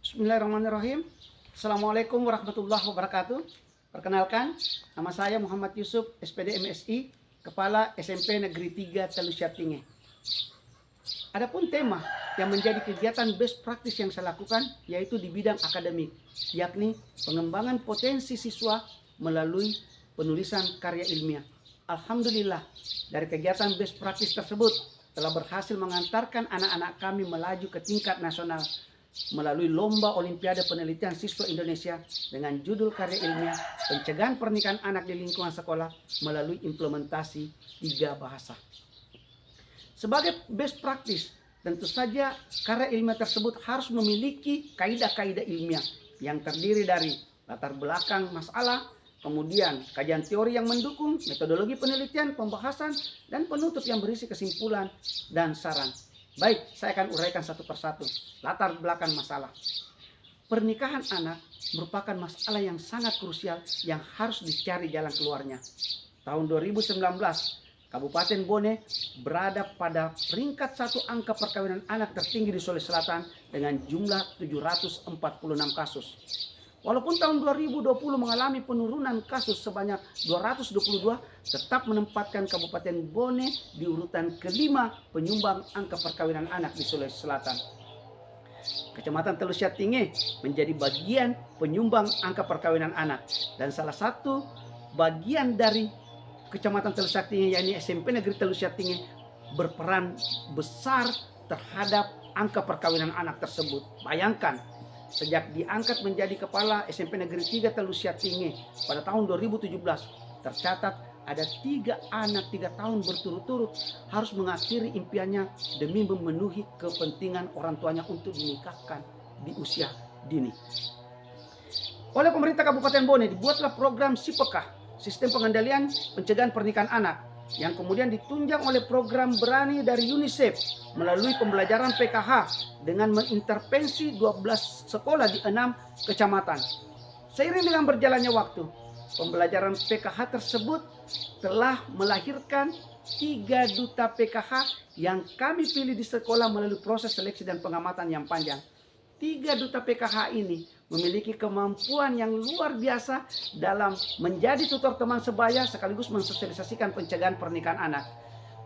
Bismillahirrahmanirrahim. Assalamualaikum warahmatullahi wabarakatuh. Perkenalkan, nama saya Muhammad Yusuf, SPD MSI, Kepala SMP Negeri 3 Talusyattinge. Adapun tema yang menjadi kegiatan best practice yang saya lakukan yaitu di bidang akademik, yakni pengembangan potensi siswa melalui penulisan karya ilmiah. Alhamdulillah, dari kegiatan best practice tersebut telah berhasil mengantarkan anak-anak kami melaju ke tingkat nasional melalui Lomba Olimpiade Penelitian Siswa Indonesia dengan judul karya ilmiah pencegahan pernikahan anak di lingkungan sekolah melalui implementasi 3 bahasa. Sebagai best practice, tentu saja karya ilmiah tersebut harus memiliki kaidah-kaidah ilmiah yang terdiri dari latar belakang masalah, kemudian kajian teori yang mendukung, metodologi penelitian, pembahasan, dan penutup yang berisi kesimpulan dan saran. Baik, saya akan uraikan satu persatu. Latar belakang masalah. Pernikahan anak merupakan masalah yang sangat krusial yang harus dicari jalan keluarnya. Tahun 2019, Kabupaten Bone berada pada peringkat 1 angka perkawinan anak tertinggi di Sulawesi Selatan dengan jumlah 746 kasus. Walaupun tahun 2020 mengalami penurunan kasus sebanyak 222, tetap menempatkan Kabupaten Bone di urutan kelima penyumbang angka perkawinan anak di Sulawesi Selatan. Kecamatan Talusyattinge menjadi bagian penyumbang angka perkawinan anak, dan salah satu bagian dari Kecamatan Talusyattinge yakni SMP Negeri Talusyattinge berperan besar terhadap angka perkawinan anak tersebut. Bayangkan, sejak diangkat menjadi kepala SMP Negeri 3 Talusyattinge pada tahun 2017, tercatat ada 3 anak 3 tahun berturut-turut harus mengakhiri impiannya demi memenuhi kepentingan orang tuanya untuk dinikahkan di usia dini. Oleh pemerintah Kabupaten Bone dibuatlah program SIPEKAH, Sistem Pengendalian Pencegahan Pernikahan Anak, yang kemudian ditunjang oleh program Berani dari UNICEF melalui pembelajaran PKH dengan mengintervensi 12 sekolah di 6 kecamatan. Seiring dengan berjalannya waktu, pembelajaran PKH tersebut telah melahirkan 3 duta PKH yang kami pilih di sekolah melalui proses seleksi dan pengamatan yang panjang. 3 duta PKH ini memiliki kemampuan yang luar biasa dalam menjadi tutor teman sebaya sekaligus mensosialisasikan pencegahan pernikahan anak.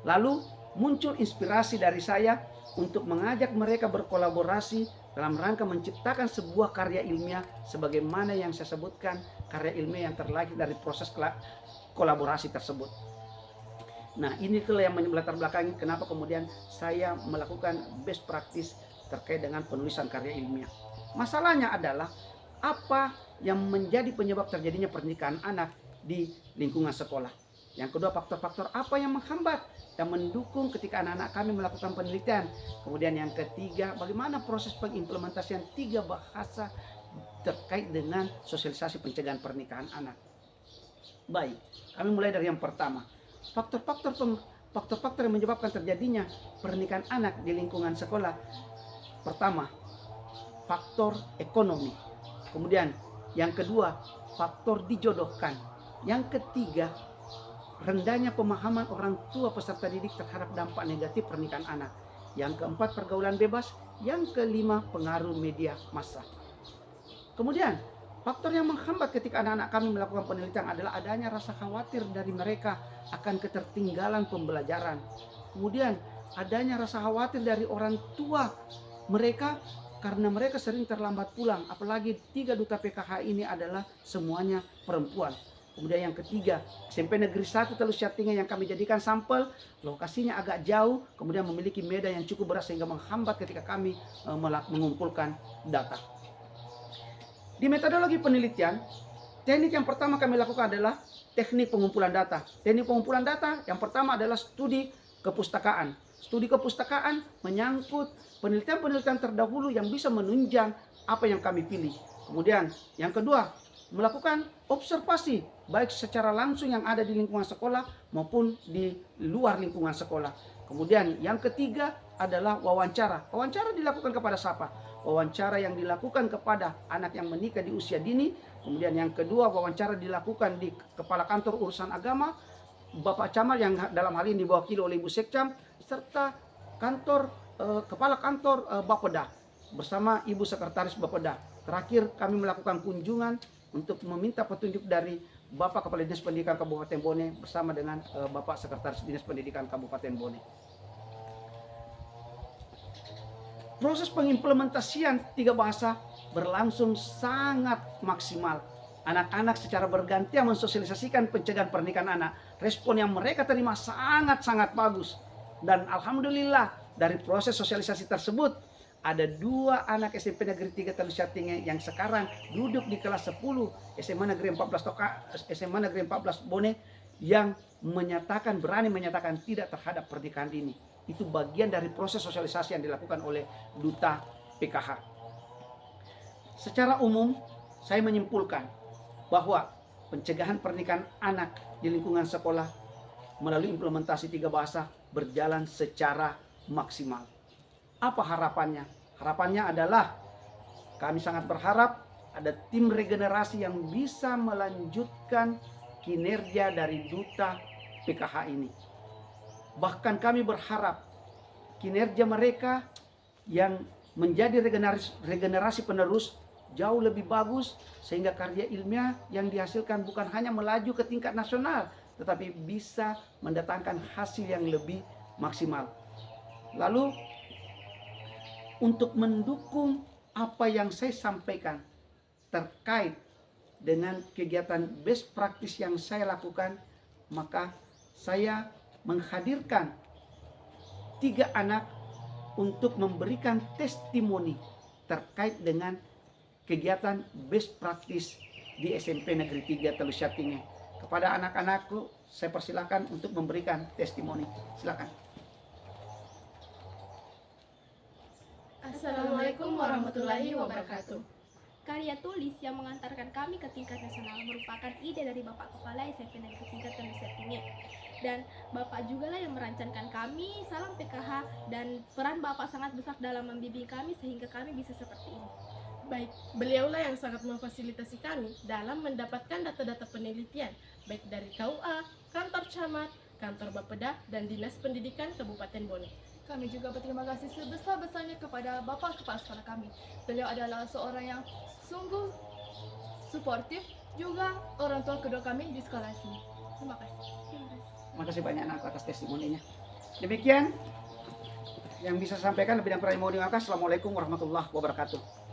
Lalu muncul inspirasi dari saya untuk mengajak mereka berkolaborasi dalam rangka menciptakan sebuah karya ilmiah sebagaimana yang saya sebutkan, karya ilmiah yang terlahir dari proses kolaborasi tersebut. Nah, ini itulah yang melatar belakangi kenapa kemudian saya melakukan best practice terkait dengan penulisan karya ilmiah. Masalahnya adalah apa yang menjadi penyebab terjadinya pernikahan anak di lingkungan sekolah. Yang kedua, faktor-faktor apa yang menghambat dan mendukung ketika anak-anak kami melakukan penelitian. Kemudian yang ketiga, bagaimana proses pengimplementasian 3 bahasa terkait dengan sosialisasi pencegahan pernikahan anak. Baik, kami mulai dari yang pertama. Faktor-faktor yang menyebabkan terjadinya pernikahan anak di lingkungan sekolah. Pertama, faktor ekonomi. Kemudian yang kedua, faktor dijodohkan. Yang ketiga, rendahnya pemahaman orang tua peserta didik terhadap dampak negatif pernikahan anak. Yang keempat, pergaulan bebas. Yang kelima, pengaruh media massa. Kemudian faktor yang menghambat ketika anak-anak kami melakukan penelitian adalah adanya rasa khawatir dari mereka akan ketertinggalan pembelajaran. Kemudian adanya rasa khawatir dari orang tua mereka karena mereka sering terlambat pulang. Apalagi 3 duta PKH ini adalah semuanya perempuan. Kemudian yang ketiga, SMP Negeri 1 Talusyattinge yang kami jadikan sampel, lokasinya agak jauh, kemudian memiliki medan yang cukup berat sehingga menghambat ketika kami mengumpulkan data. Di metodologi penelitian, teknik yang pertama kami lakukan adalah teknik pengumpulan data. Teknik pengumpulan data yang pertama adalah studi kepustakaan. Studi kepustakaan menyangkut penelitian-penelitian terdahulu yang bisa menunjang apa yang kami pilih. Kemudian yang kedua, melakukan observasi baik secara langsung yang ada di lingkungan sekolah maupun di luar lingkungan sekolah. Kemudian yang ketiga adalah wawancara. Wawancara dilakukan kepada siapa? Wawancara yang dilakukan kepada anak yang menikah di usia dini. Kemudian yang kedua, wawancara dilakukan di Kepala Kantor Urusan Agama, Bapak Camat yang dalam hal ini diwakili oleh Ibu Sekcam, serta Kepala Kantor Bapeda. bersama Ibu Sekretaris Bapeda. Terakhir kami melakukan kunjungan untuk meminta petunjuk dari Bapak Kepala Dinas Pendidikan Kabupaten Bone bersama dengan Bapak Sekretaris Dinas Pendidikan Kabupaten Bone. Proses pengimplementasian 3 bahasa berlangsung sangat maksimal. Anak-anak secara bergantian mensosialisasikan pencegahan pernikahan anak. Respon yang mereka terima sangat-sangat bagus. Dan alhamdulillah dari proses sosialisasi tersebut ada 2 anak SMP Negeri 3 Talusyatinge yang sekarang duduk di kelas 10 SMA Negeri 14 SMA Negeri 14 Bone yang berani menyatakan tidak terhadap pernikahan dini. Itu bagian dari proses sosialisasi yang dilakukan oleh Duta PKH. Secara umum saya menyimpulkan bahwa pencegahan pernikahan anak di lingkungan sekolah melalui implementasi 3 bahasa berjalan secara maksimal. Apa harapannya? Harapannya adalah kami sangat berharap ada tim regenerasi yang bisa melanjutkan kinerja dari Duta PKH ini. Bahkan kami berharap kinerja mereka yang menjadi regenerasi penerus jauh lebih bagus, sehingga karya ilmiah yang dihasilkan bukan hanya melaju ke tingkat nasional, tetapi bisa mendatangkan hasil yang lebih maksimal. Lalu untuk mendukung apa yang saya sampaikan terkait dengan kegiatan best practice yang saya lakukan, maka saya menghadirkan 3 anak untuk memberikan testimoni terkait dengan kegiatan best practice di SMP Negeri 3 Talusyatinge. Kepada anak-anakku saya persilakan untuk memberikan testimoni. Silakan. Assalamualaikum warahmatullahi wabarakatuh. Karya tulis yang mengantarkan kami ke tingkat nasional merupakan ide dari Bapak Kepala SMP Negeri 3 Talusyatinge. Dan Bapak juga lah yang merancangkan kami, salam PKH, dan peran Bapak sangat besar dalam membimbing kami sehingga kami bisa seperti ini. Baik, beliaulah yang sangat memfasilitasi kami dalam mendapatkan data-data penelitian, baik dari KUA, kantor camat, kantor Bapeda, dan Dinas Pendidikan Kabupaten Bone. Kami juga berterima kasih sebesar-besarnya kepada Bapak Kepala Sekolah kami. Beliau adalah seorang yang sungguh suportif, juga orang tua kedua kami di sekolah sini. Terima kasih. Terima kasih banyak anak atas testimoninya. Demikian yang bisa saya sampaikan, lebih dan kurang mohon dimaafkan. Assalamualaikum warahmatullahi wabarakatuh.